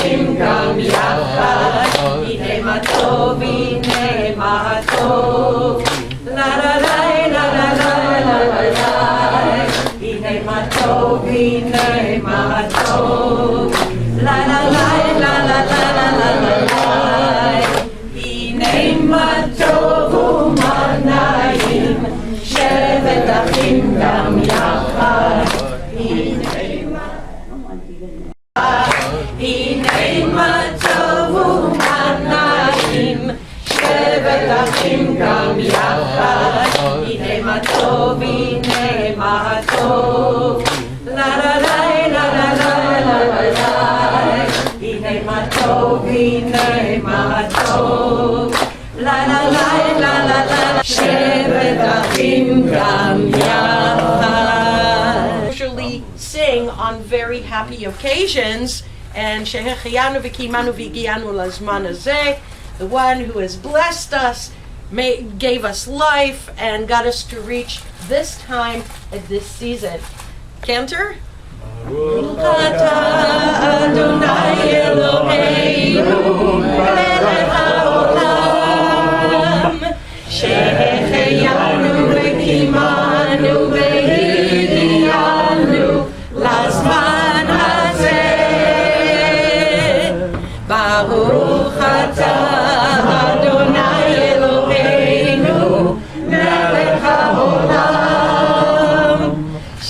בטחים גם יחד, הנה מה טוב, הנה מה טוב. לה לה לה לה לה לה לה לה, הנה מה טוב, הנה מה טוב. לה לה לה לה לה לה לה לה לה, הנה מה טוב ומה נעים, שבת אחים גם יחד. הנה מה טוב ומה נעים, שבת אחים גם יחד. הנה מה טוב, הנה מה טוב. לה לה לה לה לה לה לה לה, הנה מה טוב, הנה מה טוב. לה לה לה לה לה לה, שבת אחים גם יחד. Usually sing on very happy occasions, and שהחיינו וקיימנו והגיענו לזמן הזה, the one who has blessed us, gave us life, and got us to reach this time at this season. Cantor? Baruch atah Adonai Eloheinu melech haolam, שהחיינו וקיימנו והגיענו לזמן הזה. Baruch atah Adonai Eloheinu melech haolam,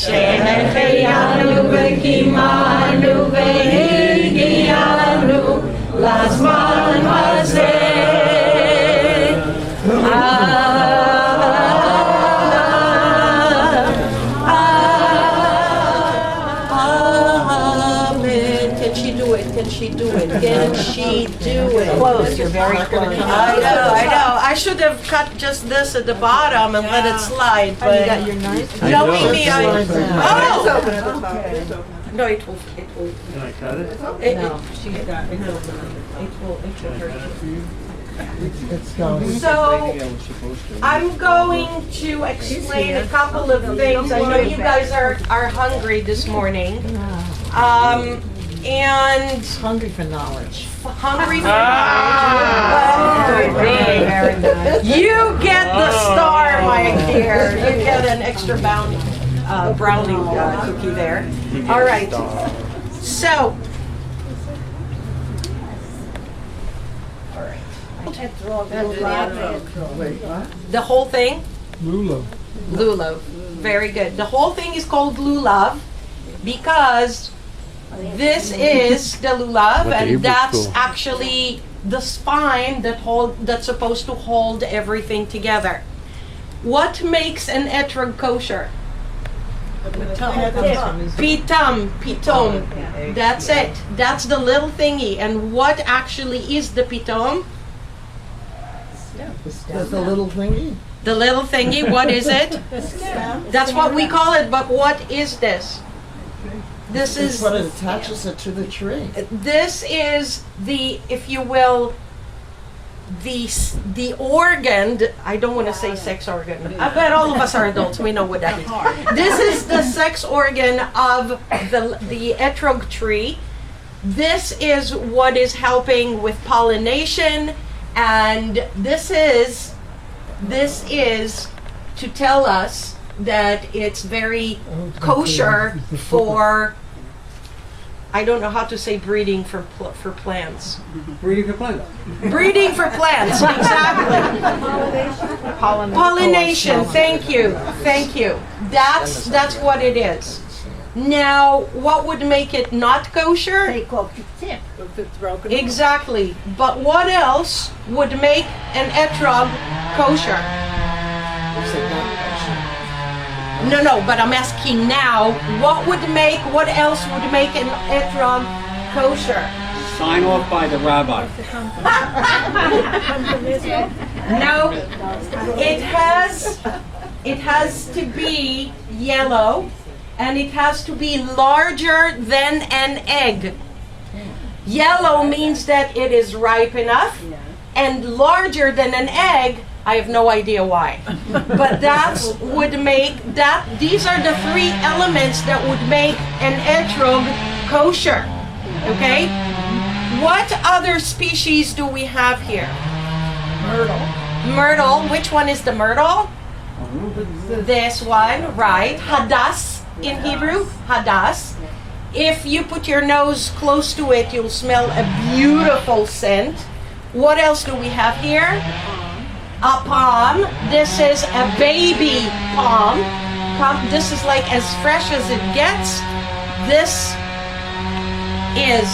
שהחיינו וקיימנו והגיענו לזמן הזה. Can she do it? Can she do it? Close, you're very close. I know. I should have cut just this at the bottom and let it slide, but You got your knife? knowing me, oh! No, it will. Can I cut it? No, she's got it open. It will hurt you. So, I'm going to explain a couple of things. I know you guys are hungry this morning. And Hungry for knowledge. hungry for Very nice. You get the star, my dear. You get an extra brownie cookie there. All right. So. The whole thing? Lulav. Lulav. Very good. The whole thing is called lulav because this is the lulav, and that's actually the spine that's supposed to hold everything together. What makes an etrog kosher? Pitom. That's it. That's the little thingy. And what actually is the pitom? The little thingy? The little thingy, what is it? That's what we call it, but what is this? This is what it attaches it to the tree. This is the, if you will, the organ. I don't want to say sex organ. I bet all of us are adults. We know what that is. This is the sex organ of the etrog tree. This is what is helping with pollination, and this is to tell us that it's very kosher for, I don't know how to say breeding for plants. Breeding for plants. Breeding for plants, exactly. Pollination. Thank you. That's what it is. Now, what would make it not kosher? Take off the tip if it's broken. Exactly. But what else would make an etrog kosher? No, but I'm asking now, what else would make an etrog kosher? Sign off by the rabbi. No, it has to be yellow, and it has to be larger than an egg. Yellow means that it is ripe enough, and larger than an egg, I have no idea why. But these are the three elements that would make an etrog kosher. Okay? What other species do we have here? Myrtle. Myrtle. Which one is the myrtle? This one, right? Hadas in Hebrew. Hadas. If you put your nose close to it, you'll smell a beautiful scent. What else do we have here? A palm. This is a baby palm. This is like as fresh as it gets. This is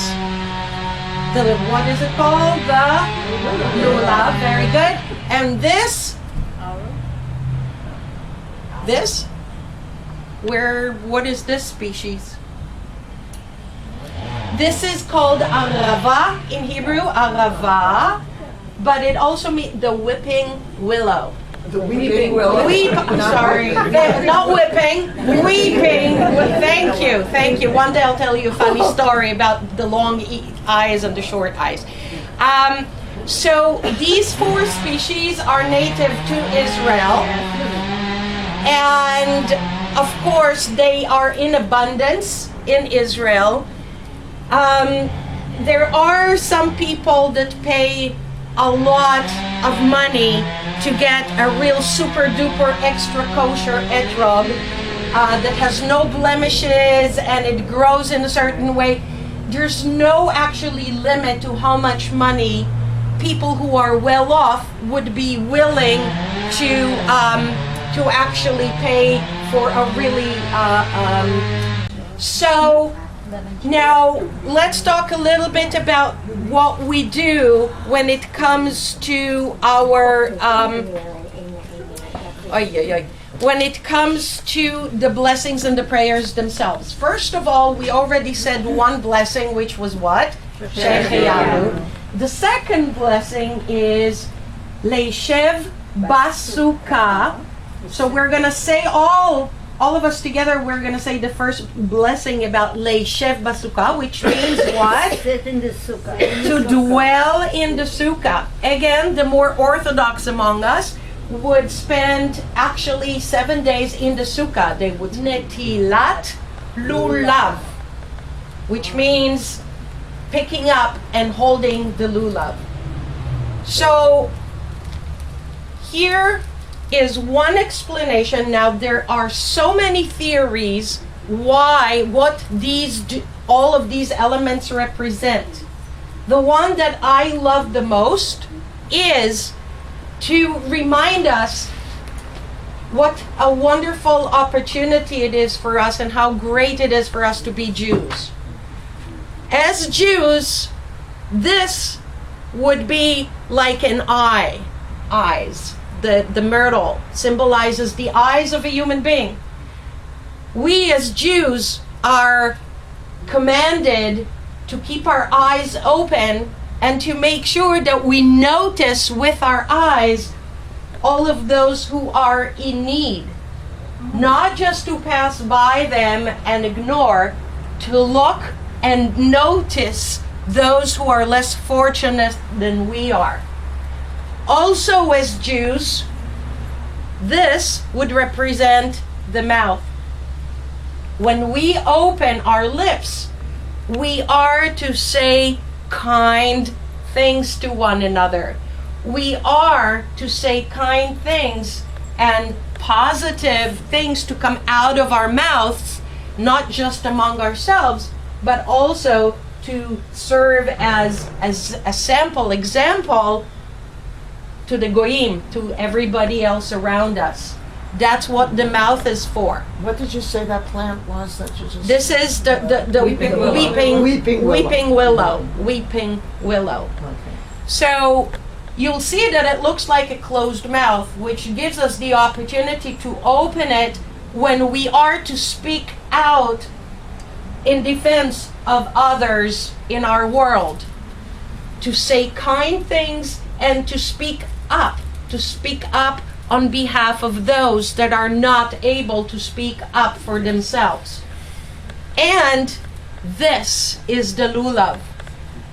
the, what is it called? The lulav. Very good. And this, what is this species? This is called arava in Hebrew, arava, but it also means the whipping willow. The weeping willow. Sorry, not whipping, weeping. Thank you. One day I'll tell you a funny story about the long eyes and the short eyes. So these 4 species are native to Israel, and of course they are in abundance in Israel. There are some people that pay a lot of money to get a real super duper extra kosher etrog that has no blemishes and it grows in a certain way. There's no actually limit to how much money people who are well off would be willing to actually pay for a really so now let's talk a little bit about what we do when it comes to our when it comes to the blessings and the prayers themselves. First of all, we already said one blessing, which was what? Shechianu. The second blessing is Leishev Basukkah. So we're gonna say all of us together, we're going to say the first blessing about Leishev Basukkah, which means what? Sit in the sukkah. To dwell in the sukkah. Again, the more orthodox among us would spend actually 7 days in the sukkah. They would netilat lulav, which means picking up and holding the lulav. So here is one explanation. Now there are so many theories why all of these elements represent. The one that I love the most is to remind us what a wonderful opportunity it is for us and how great it is for us to be Jews. As Jews, this would be like an eyes. The myrtle symbolizes the eyes of a human being. We as Jews are commanded to keep our eyes open and to make sure that we notice with our eyes all of those who are in need. Not just to pass by them and ignore, to look and notice those who are less fortunate than we are. Also, as Jews, this would represent the mouth. When we open our lips, we are to say kind things to one another. We are to say kind things and positive things to come out of our mouths, not just among ourselves, but also to serve as a example to the goyim, to everybody else around us. That's what the mouth is for. What did you say that plant was that you just... This is the Weeping willow. Weeping willow. Okay. So you'll see that it looks like a closed mouth, which gives us the opportunity to open it when we are to speak out in defense of others in our world, to say kind things and to speak up on behalf of those that are not able to speak up for themselves. And this is the lulav,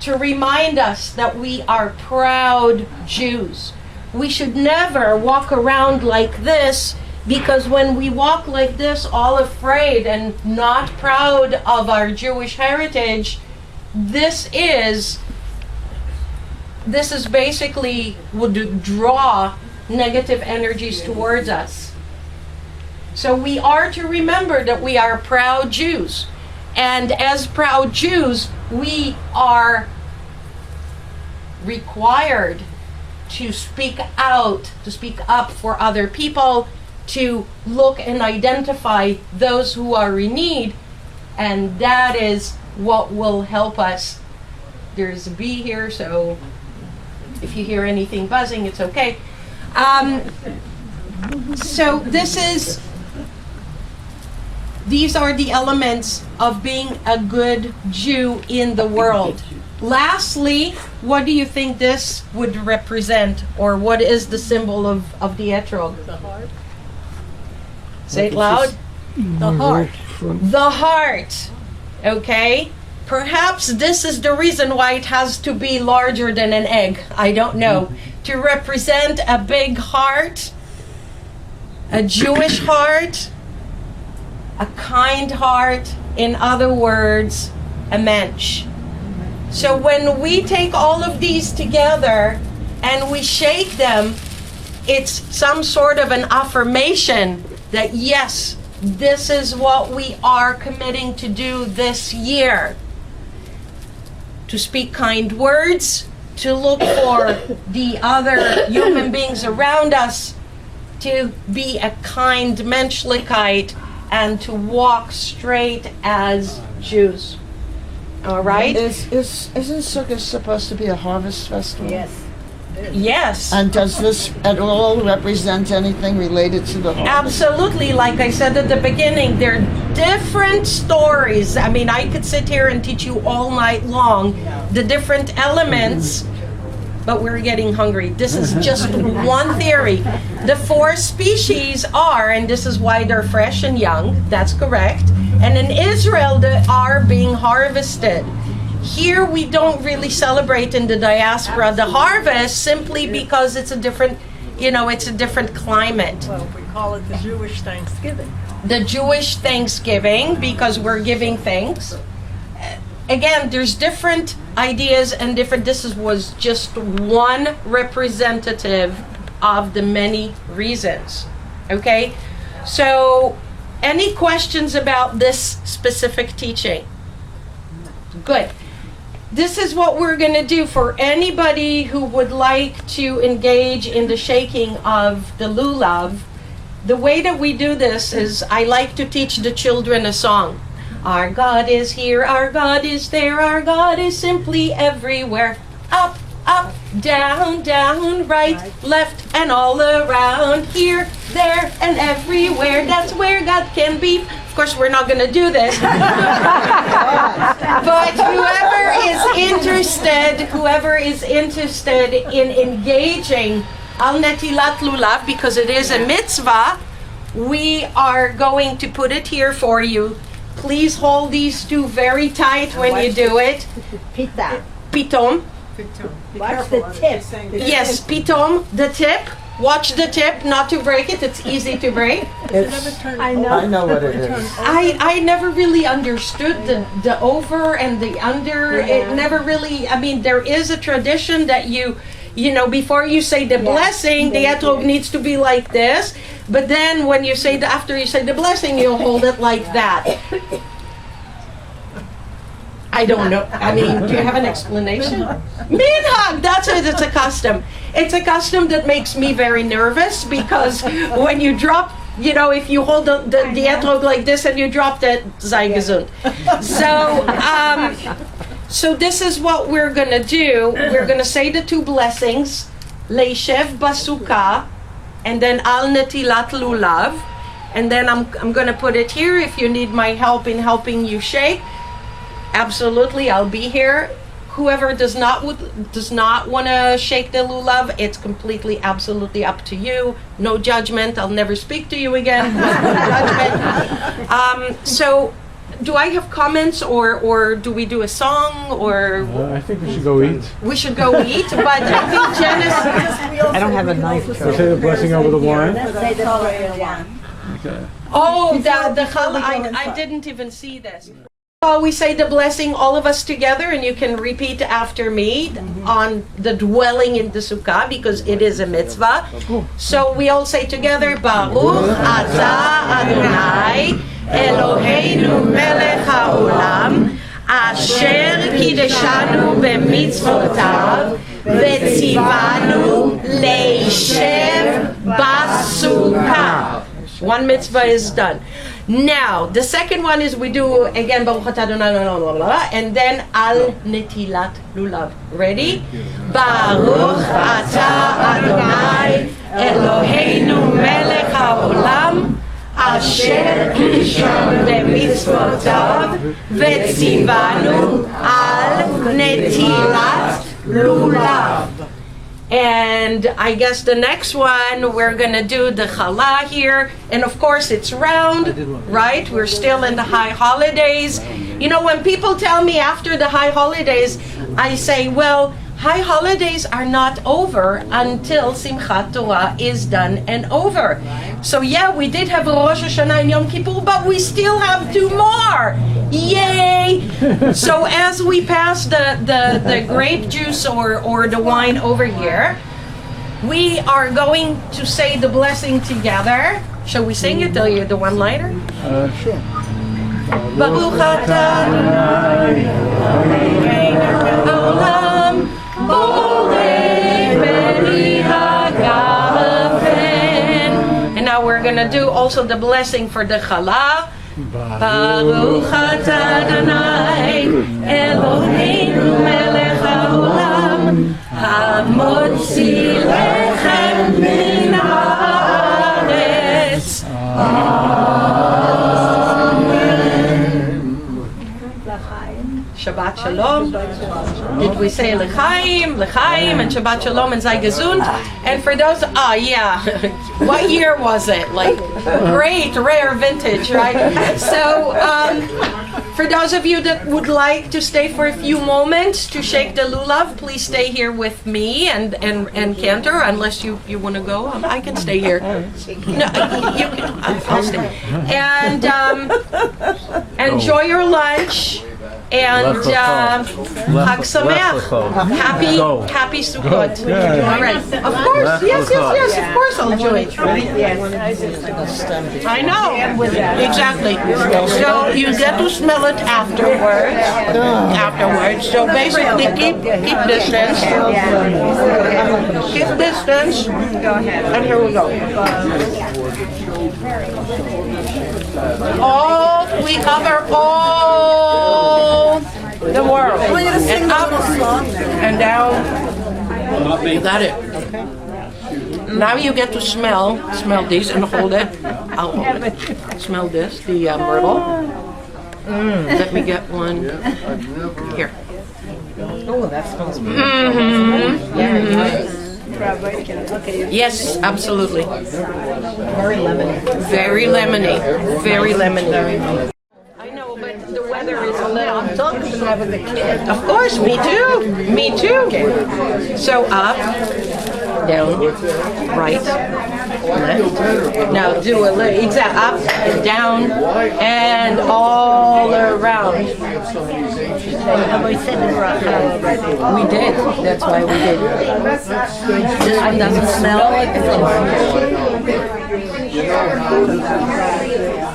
to remind us that we are proud Jews. We should never walk around like this, because when we walk like this, all afraid and not proud of our Jewish heritage, this is this is basically would draw negative energies towards us. So we are to remember that we are proud Jews. And as proud Jews, we are required to speak out, to speak up for other people, to look and identify those who are in need, and that is what will help us. There's a bee here, so if you hear anything buzzing, it's okay. So these are the elements of being a good Jew in the world. Lastly, what do you think this would represent, or what is the symbol of the etrog? The heart. Say it loud. The heart. The heart. Okay? Perhaps this is the reason why it has to be larger than an egg. I don't know. To represent a big heart, a Jewish heart, a kind heart, in other words, a mensch. So when we take all of these together and we shake them, it's some sort of an affirmation that yes, this is what we are committing to do this year. To speak kind words, to look for the other human beings around us, to be a kind menschlichkeit, and to walk straight as Jews. All right? Isn't Sukkah supposed to be a harvest festival? Yes. Yes. And does this at all represent anything related to the harvest? Absolutely. Like I said at the beginning, there are different stories. I mean, I could sit here and teach you all night long the different elements, but we're getting hungry. This is just one theory. The 4 species are, and this is why they're fresh and young, that's correct. And in Israel, they are being harvested. Here we don't really celebrate in the diaspora the harvest simply because it's a different, it's a different climate. Well, we call it the Jewish Thanksgiving. The Jewish Thanksgiving, because we're giving thanks. Again, there's different ideas and this was just one representative of the many reasons. Okay? So, any questions about this specific teaching? Good. This is what we're going to do for anybody who would like to engage in the shaking of the lulav. The way that we do this is I like to teach the children a song. Our God is here, our God is there, our God is simply everywhere. Up, up, down, down, right, left, and all around. Here, there, and everywhere. That's where God can be. Of course, we're not going to do this. But whoever is interested in engaging al netilat lulav, because it is a mitzvah, we are going to put it here for you. Please hold these 2 very tight when you do it. Pita. Pitom. Watch the tip. Yes, pitom, the tip. Watch the tip, not to break it. It's easy to break. I know. I know what it is. I never really understood the over and the under. It never really, there is a tradition that before you say the blessing, the etrog needs to be like this. But then when you say after you say the blessing, you'll hold it like that. I don't know. Do you have an explanation? Minhag, that's it. It's a custom. It's a custom that makes me very nervous because when you drop, if you hold the etrog like this and you drop that, sei gesund. So this is what we're going to do. We're going to say the 2 blessings, leishev basukkah, and then al netilat lulav. And then I'm going to put it here if you need my help in helping you shake. Absolutely, I'll be here. Whoever does not want to shake the lulav, it's completely, absolutely up to you. No judgment. I'll never speak to you again. No judgment. So, do I have comments, or do we do a song, or? I think we should go eat. We should go eat, but I think Janice. I don't have a knife. Say the blessing over the wine. Say the wine. Okay. Oh, the challah. I didn't even see this. We say the blessing, all of us together, and you can repeat after me on the dwelling in the Sukkah, because it is a mitzvah. So we all say together, Baruch Atah Adonai Eloheinu melech haolam asher kideshanu b'mitzvotav v'tzivanu leishev b'sukkah. One mitzvah is done. Now, the second one is we do again Baruch Atah Adonai, and then Al Netilat Lulav. Ready? Baruch Atah Adonai Eloheinu melech haolam asher kideshanu b'mitzvotav v'tzivanu al netilat lulav. And I guess the next one, we're going to do the challah here. And of course, it's round, right? We're still in the high holidays. You know, when people tell me after the high holidays, I say, well, high holidays are not over until Simchat Torah is done and over. So yeah, we did have Rosh Hashanah and Yom Kippur, but we still have 2 more. Yay! So as we pass the grape juice or the wine over here, we are going to say the blessing together. Shall we sing it? The one-liner? Sure. Baruch atah Adonai Eloheinu haolam borei beri hagafen. And now we're going to do also the blessing for the challah. Baruch atah Adonai Eloheinu melech haolam hamotzi lechem min haaretz. Shabbat Shalom. Did we say L'chaim, L'chaim, and Shabbat Shalom and Sei Gesund? And for those, yeah, what year was it? Like, great, rare vintage, right? So, for those of you that would like to stay for a few moments to shake the lulav, please stay here with me and Cantor, unless you want to go. I can stay here. No, you can. I'll stay. And enjoy your lunch. And Chag Sameach. Happy Sukkot. All right. Of course. Yes. Of course I'll join. I know. Exactly. So you get to smell it afterwards. So basically keep distance. Keep distance. Go ahead. And here we go. We cover all the world. And up and down. You got it. Now you get to smell these and hold it. I'll hold it. Smell this, the myrtle. Let me get one. Here. Oh, that smells good. Very nice. Yes, absolutely. Very lemony. Very lemony. I know, but the weather is a little. I'm talking about with the kids. Of course, me too. So up, down, right, left. Now do a little, exact up, down, and all around. We said it already. We did. That's why we did. This one doesn't smell like the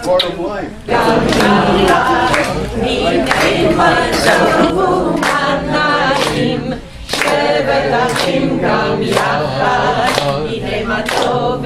Part of life. שבת אחים גם יחד, הנה מה טוב